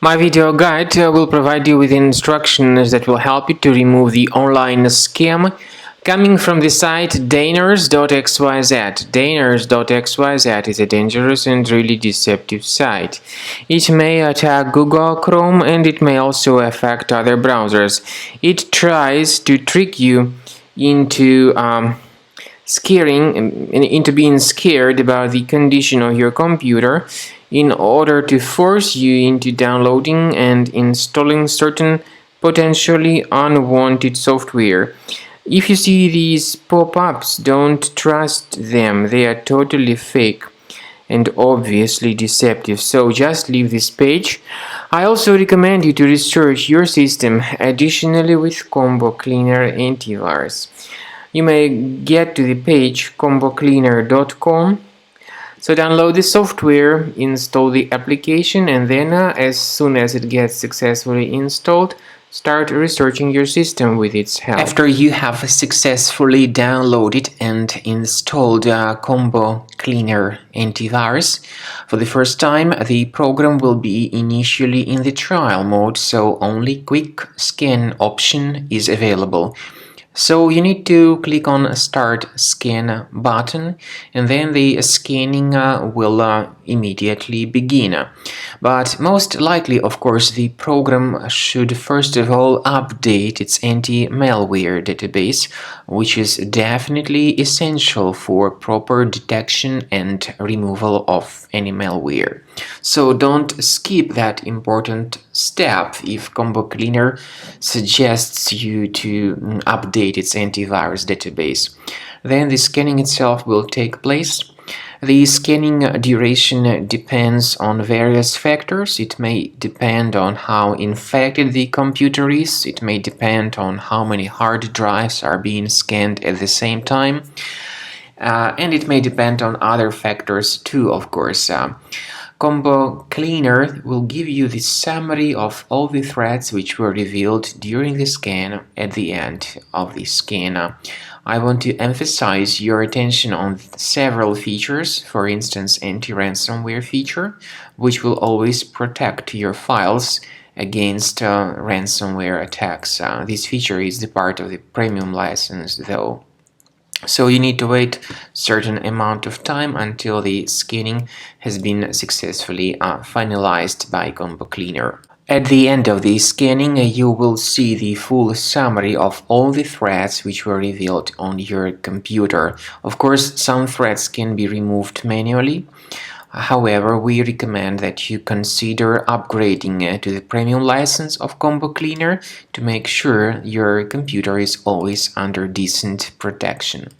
My video guide will provide you with instructions that will help you to remove the online scam coming from the site Daners.xyz. Daners.xyz is a dangerous and really deceptive site. It may attack Google Chrome and it may also affect other browsers. It tries to trick you into being scared about the condition of your computer in order to force you into downloading and installing certain potentially unwanted software. If you see these pop-ups, don't trust them. They are totally fake and obviously deceptive, so just leave this page. I also recommend you to research your system additionally with Combo Cleaner Antivirus. You may get to the page combocleaner.com. So download the software, install the application, and then as soon as it gets successfully installed, start researching your system with its help. After you have successfully downloaded and installed Combo Cleaner Antivirus, for the first time the program will be initially in the trial mode, so only quick scan option is available. So you need to click on Start Scan button, and then the scanning will immediately begin. But most likely, of course, the program should first of all update its anti-malware database, which is definitely essential for proper detection and removal of any malware. So don't skip that important step if Combo Cleaner suggests you to update its antivirus database. Then the scanning itself will take place. The scanning duration depends on various factors. It may depend on how infected the computer is. It may depend on how many hard drives are being scanned at the same time. And it may depend on other factors too, of course. Combo Cleaner will give you the summary of all the threats which were revealed during the scan at the end of the scan. I want to emphasize your attention on several features, for instance anti-ransomware feature, which will always protect your files against ransomware attacks. This feature is the part of the premium license though. So you need to wait a certain amount of time until the scanning has been successfully finalized by Combo Cleaner. At the end of the scanning, you will see the full summary of all the threats which were revealed on your computer. Of course, some threats can be removed manually. However, we recommend that you consider upgrading to the premium license of Combo Cleaner to make sure your computer is always under decent protection.